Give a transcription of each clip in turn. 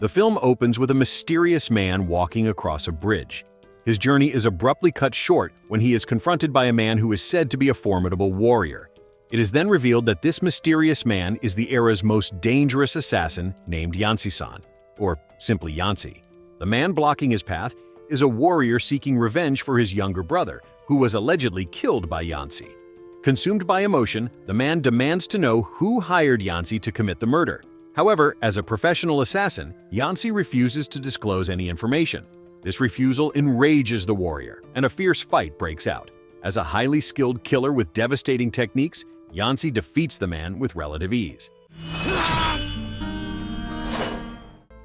The film opens with a mysterious man walking across a bridge. His journey is abruptly cut short when he is confronted by a man who is said to be a formidable warrior. It is then revealed that this mysterious man is the era's most dangerous assassin named Yancy-san, or simply Yancy. The man blocking his path is a warrior seeking revenge for his younger brother, who was allegedly killed by Yancy. Consumed by emotion, the man demands to know who hired Yancy to commit the murder. However, as a professional assassin, Yancy refuses to disclose any information. This refusal enrages the warrior, and a fierce fight breaks out. As a highly skilled killer with devastating techniques, Yancy defeats the man with relative ease.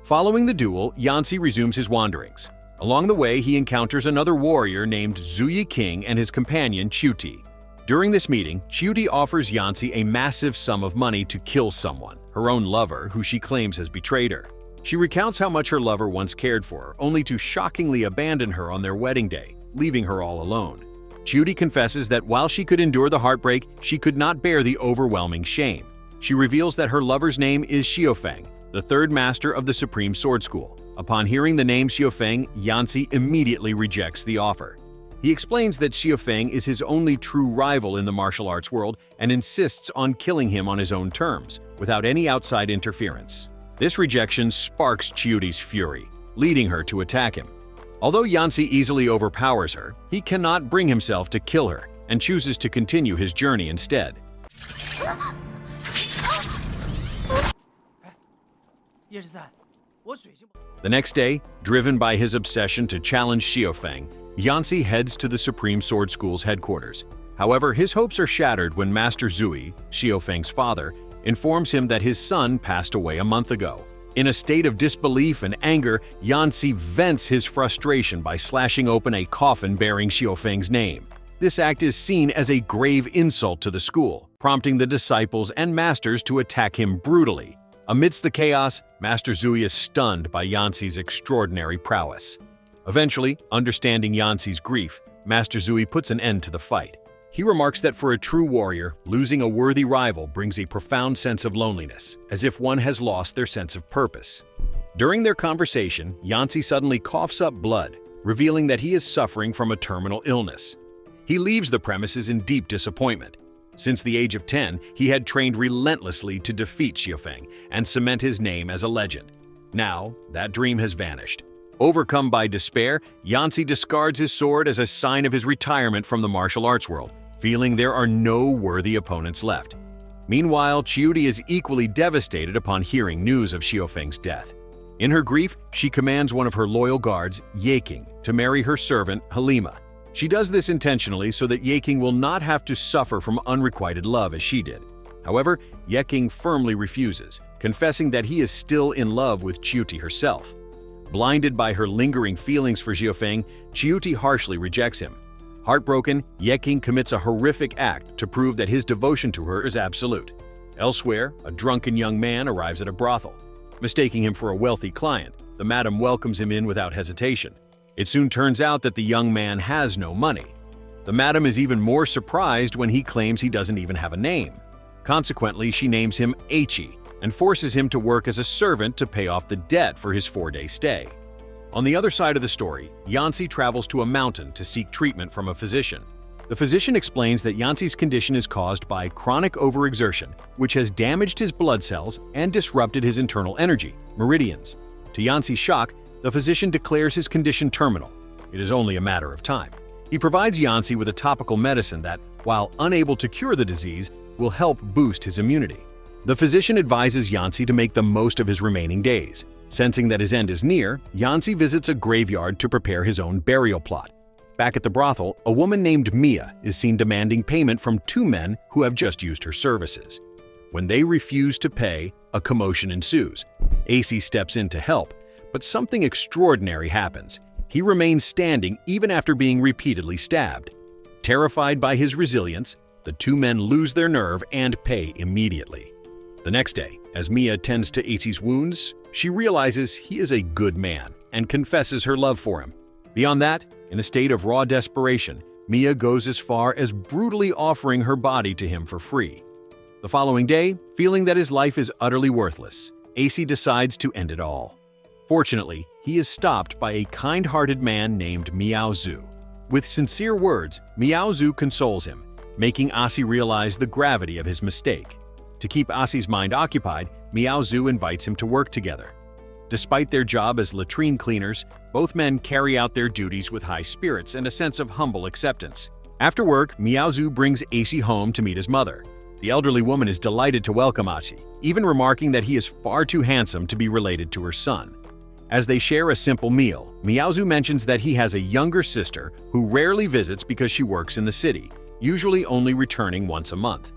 Following the duel, Yancy resumes his wanderings. Along the way, he encounters another warrior named Zuyi King and his companion Chuti. During this meeting, Chuti offers Yancy a massive sum of money to kill someone, her own lover, who she claims has betrayed her. She recounts how much her lover once cared for her, only to shockingly abandon her on their wedding day, leaving her all alone. Chuti confesses that while she could endure the heartbreak, she could not bear the overwhelming shame. She reveals that her lover's name is Xiaofeng, the third master of the Supreme Sword School. Upon hearing the name Xiaofeng, Yancy immediately rejects the offer. He explains that Xiaofeng is his only true rival in the martial arts world and insists on killing him on his own terms, without any outside interference. This rejection sparks Chuti's fury, leading her to attack him. Although Yancy easily overpowers her, he cannot bring himself to kill her and chooses to continue his journey instead. The next day, driven by his obsession to challenge Xiaofeng, Yancy heads to the Supreme Sword School's headquarters. However, his hopes are shattered when Master Zui, Xiaofeng's father, informs him that his son passed away a month ago. In a state of disbelief and anger, Yancy vents his frustration by slashing open a coffin bearing Xiaofeng's name. This act is seen as a grave insult to the school, prompting the disciples and masters to attack him brutally. Amidst the chaos, Master Zui is stunned by Yancy's extraordinary prowess. Eventually, understanding Yancy's grief, Master Zui puts an end to the fight. He remarks that for a true warrior, losing a worthy rival brings a profound sense of loneliness, as if one has lost their sense of purpose. During their conversation, Yancy suddenly coughs up blood, revealing that he is suffering from a terminal illness. He leaves the premises in deep disappointment. Since the age of 10, he had trained relentlessly to defeat Xiaofeng and cement his name as a legend. Now, that dream has vanished. Overcome by despair, Yancy discards his sword as a sign of his retirement from the martial arts world, feeling there are no worthy opponents left. Meanwhile, Chuti is equally devastated upon hearing news of Xiaofeng's death. In her grief, she commands one of her loyal guards, Yeking, to marry her servant, Halima. She does this intentionally so that Yeking will not have to suffer from unrequited love as she did. However, Yeking firmly refuses, confessing that he is still in love with Chuti herself. Blinded by her lingering feelings for Xiaofeng, Chuti harshly rejects him. Heartbroken, Yeking commits a horrific act to prove that his devotion to her is absolute. Elsewhere, a drunken young man arrives at a brothel. Mistaking him for a wealthy client, the madam welcomes him in without hesitation. It soon turns out that the young man has no money. The madam is even more surprised when he claims he doesn't even have a name. Consequently, she names him Aichi and forces him to work as a servant to pay off the debt for his 4-day stay. On the other side of the story, Yancy travels to a mountain to seek treatment from a physician. The physician explains that Yancy's condition is caused by chronic overexertion, which has damaged his blood cells and disrupted his internal energy, meridians. To Yancy's shock, the physician declares his condition terminal. It is only a matter of time. He provides Yancy with a topical medicine that, while unable to cure the disease, will help boost his immunity. The physician advises Yancy to make the most of his remaining days. Sensing that his end is near, Yancy visits a graveyard to prepare his own burial plot. Back at the brothel, a woman named Mia is seen demanding payment from 2 men who have just used her services. When they refuse to pay, a commotion ensues. AC steps in to help, but something extraordinary happens. He remains standing even after being repeatedly stabbed. Terrified by his resilience, the 2 men lose their nerve and pay immediately. The next day, as Mia tends to AC's wounds, she realizes he is a good man and confesses her love for him. Beyond that, in a state of raw desperation, Mia goes as far as brutally offering her body to him for free. The following day, feeling that his life is utterly worthless, AC decides to end it all. Fortunately, he is stopped by a kind-hearted man named Miao Zhu. With sincere words, Miao Zhu consoles him, making Asi realize the gravity of his mistake. To keep Asi's mind occupied, Miao Zhu invites him to work together. Despite their job as latrine cleaners, both men carry out their duties with high spirits and a sense of humble acceptance. After work, Miao Zhu brings Asi home to meet his mother. The elderly woman is delighted to welcome Asi, even remarking that he is far too handsome to be related to her son. As they share a simple meal, Miao Zhu mentions that he has a younger sister who rarely visits because she works in the city, usually only returning once a month.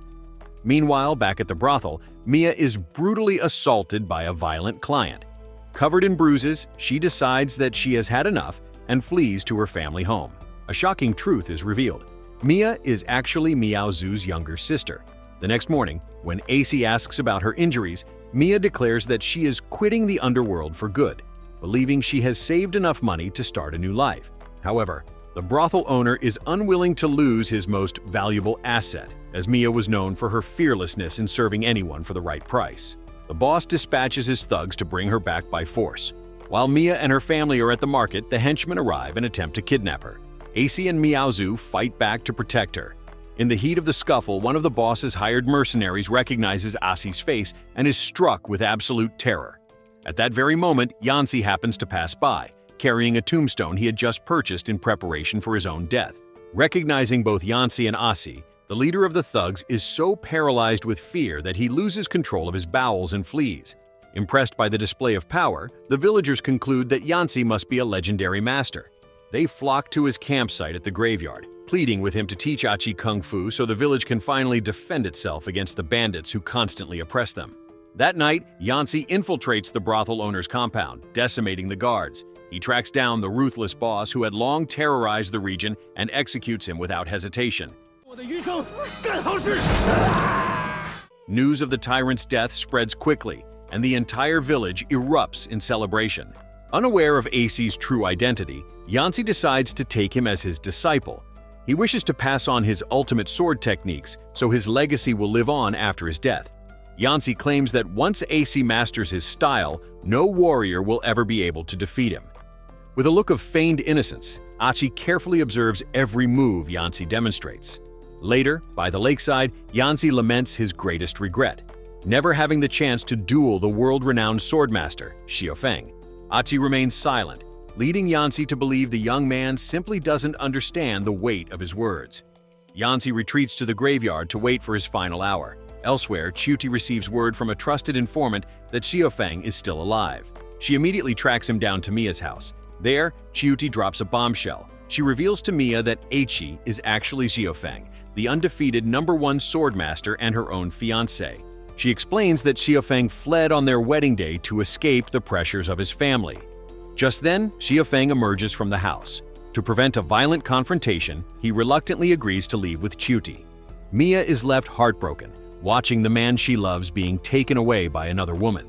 Meanwhile, back at the brothel, Mia is brutally assaulted by a violent client. Covered in bruises, she decides that she has had enough and flees to her family home. A shocking truth is revealed. Mia is actually Miao Zhu's younger sister. The next morning, when Asi asks about her injuries, Mia declares that she is quitting the underworld for good, believing she has saved enough money to start a new life. However, the brothel owner is unwilling to lose his most valuable asset, as Mia was known for her fearlessness in serving anyone for the right price. The boss dispatches his thugs to bring her back by force. While Mia and her family are at the market, the henchmen arrive and attempt to kidnap her. Asi and Miao Zhu fight back to protect her. In the heat of the scuffle, one of the boss's hired mercenaries recognizes Asi's face and is struck with absolute terror. At that very moment, Yancy happens to pass by, carrying a tombstone he had just purchased in preparation for his own death. Recognizing both Yancy and Asi, the leader of the thugs is so paralyzed with fear that he loses control of his bowels and flees. Impressed by the display of power, the villagers conclude that Yancy must be a legendary master. They flock to his campsite at the graveyard, pleading with him to teach Achi Kung Fu so the village can finally defend itself against the bandits who constantly oppress them. That night, Yancy infiltrates the brothel owner's compound, decimating the guards. He tracks down the ruthless boss who had long terrorized the region and executes him without hesitation. News of the tyrant's death spreads quickly, and the entire village erupts in celebration. Unaware of Asi's true identity, Yancy decides to take him as his disciple. He wishes to pass on his ultimate sword techniques so his legacy will live on after his death. Yancy claims that once Asi masters his style, no warrior will ever be able to defeat him. With a look of feigned innocence, Achi carefully observes every move Yancy demonstrates. Later, by the lakeside, Yancy laments his greatest regret, never having the chance to duel the world-renowned swordmaster, Xiaofeng. Achi remains silent, leading Yancy to believe the young man simply doesn't understand the weight of his words. Yancy retreats to the graveyard to wait for his final hour. Elsewhere, Chuti receives word from a trusted informant that Xiaofeng is still alive. She immediately tracks him down to Mia's house. There, Chuti drops a bombshell. She reveals to Mia that Aichi is actually Xiaofeng, the undefeated #1 swordmaster and her own fiancé. She explains that Xiaofeng fled on their wedding day to escape the pressures of his family. Just then, Xiaofeng emerges from the house. To prevent a violent confrontation, he reluctantly agrees to leave with Chuti. Mia is left heartbroken, watching the man she loves being taken away by another woman.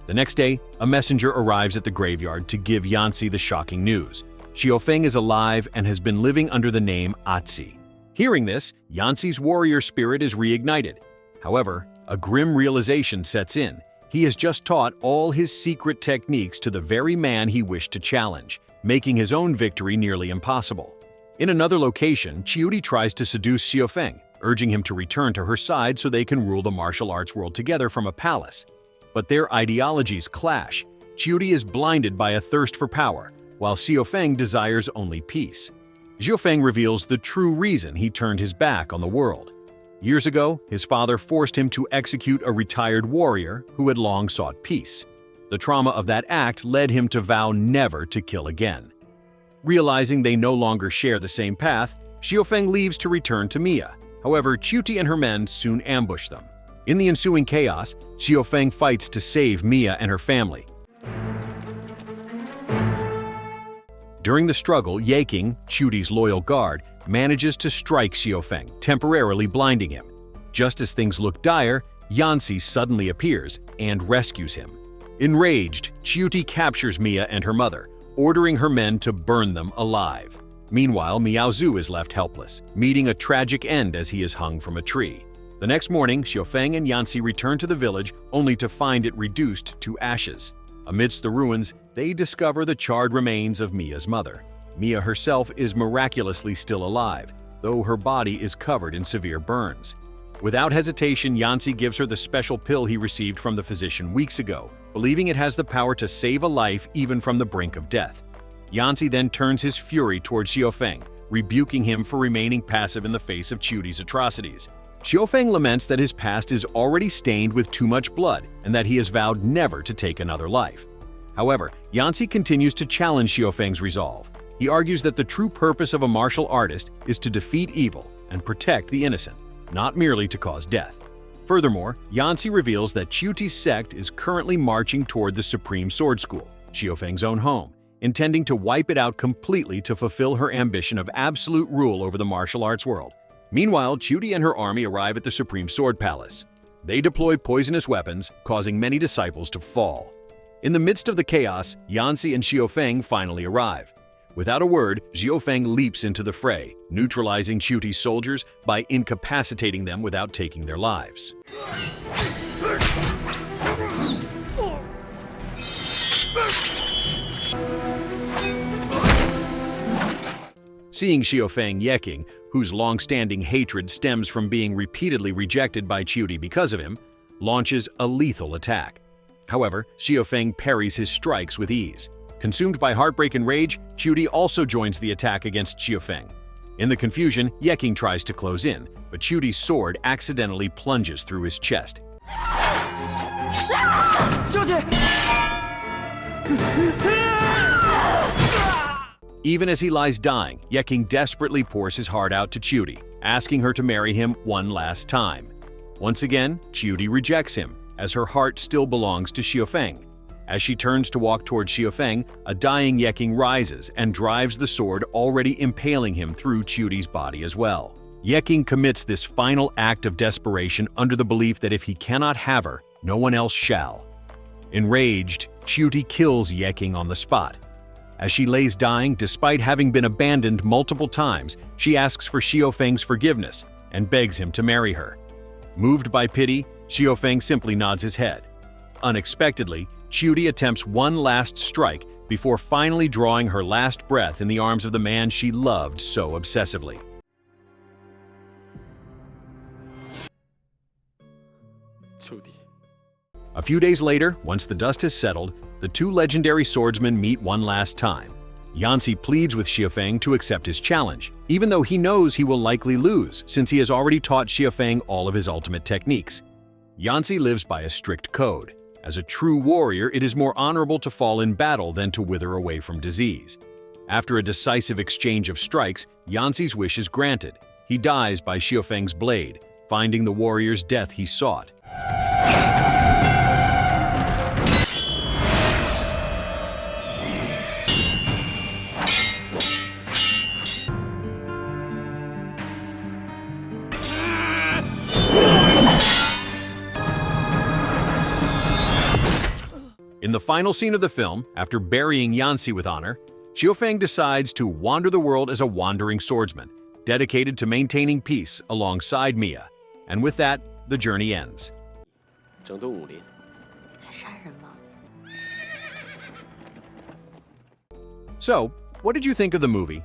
The next day, a messenger arrives at the graveyard to give Yancy the shocking news. Xiaofeng is alive and has been living under the name Atsi. Hearing this, Yancy's warrior spirit is reignited. However, a grim realization sets in. He has just taught all his secret techniques to the very man he wished to challenge, making his own victory nearly impossible. In another location, Chiuti tries to seduce Xiaofeng, urging him to return to her side so they can rule the martial arts world together from a palace. But their ideologies clash. Chiuti is blinded by a thirst for power, while Xiaofeng desires only peace. Xiaofeng reveals the true reason he turned his back on the world. Years ago, his father forced him to execute a retired warrior who had long sought peace. The trauma of that act led him to vow never to kill again. Realizing they no longer share the same path, Xiaofeng leaves to return to Mia. However, Chuti and her men soon ambush them. In the ensuing chaos, Xiaofeng fights to save Mia and her family. During the struggle, Yaking, Chuti's loyal guard, manages to strike Xiaofeng, temporarily blinding him. Just as things look dire, Yancy suddenly appears and rescues him. Enraged, Chuti captures Mia and her mother, ordering her men to burn them alive. Meanwhile, Miao Zhu is left helpless, meeting a tragic end as he is hung from a tree. The next morning, Xiaofeng and Yancy return to the village only to find it reduced to ashes. Amidst the ruins, they discover the charred remains of Mia's mother. Mia herself is miraculously still alive, though her body is covered in severe burns. Without hesitation, Yancy gives her the special pill he received from the physician weeks ago, believing it has the power to save a life even from the brink of death. Yancy then turns his fury towards Xiaofeng, rebuking him for remaining passive in the face of Chudi's atrocities. Xiaofeng laments that his past is already stained with too much blood and that he has vowed never to take another life. However, Yancy continues to challenge Xiaofeng's resolve. He argues that the true purpose of a martial artist is to defeat evil and protect the innocent, not merely to cause death. Furthermore, Yancy reveals that Chuti's sect is currently marching toward the Supreme Sword School, Xiaofeng's own home, intending to wipe it out completely to fulfill her ambition of absolute rule over the martial arts world. Meanwhile, Chuti and her army arrive at the Supreme Sword Palace. They deploy poisonous weapons, causing many disciples to fall. In the midst of the chaos, Yancy and Xiaofeng finally arrive. Without a word, Xiaofeng leaps into the fray, neutralizing Chuti's soldiers by incapacitating them without taking their lives. Seeing Xiaofeng yeking, whose long-standing hatred stems from being repeatedly rejected by Chuti because of him, launches a lethal attack. However, Xiaofeng parries his strikes with ease. Consumed by heartbreak and rage, Chuti also joins the attack against Xiaofeng. In the confusion, Yeking tries to close in, but Chuti's sword accidentally plunges through his chest. Even as he lies dying, Yeking desperately pours his heart out to Chuti, asking her to marry him one last time. Once again, Chuti rejects him, as her heart still belongs to Xiaofeng. As she turns to walk towards Xiaofeng, a dying Yeking rises and drives the sword, already impaling him through Chuti's body as well. Yeking commits this final act of desperation under the belief that if he cannot have her, no one else shall. Enraged, Chuti kills Yeking on the spot. As she lays dying, despite having been abandoned multiple times, she asks for Xiaofeng's forgiveness and begs him to marry her. Moved by pity, Xiaofeng simply nods his head. Unexpectedly, Chuti attempts one last strike before finally drawing her last breath in the arms of the man she loved so obsessively. A few days later, once the dust has settled, the two legendary swordsmen meet one last time. Yancy pleads with Xiaofeng to accept his challenge, even though he knows he will likely lose since he has already taught Xiaofeng all of his ultimate techniques. Yancy lives by a strict code. As a true warrior, it is more honorable to fall in battle than to wither away from disease. After a decisive exchange of strikes, Yancy's wish is granted. He dies by Xiaofeng's blade, finding the warrior's death he sought. In the final scene of the film, after burying Yancy with honor, Xiaofeng decides to wander the world as a wandering swordsman, dedicated to maintaining peace alongside Mia. And with that, the journey ends. So, what did you think of the movie?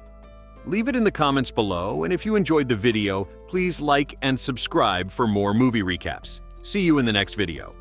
Leave it in the comments below, and if you enjoyed the video, please like and subscribe for more movie recaps. See you in the next video.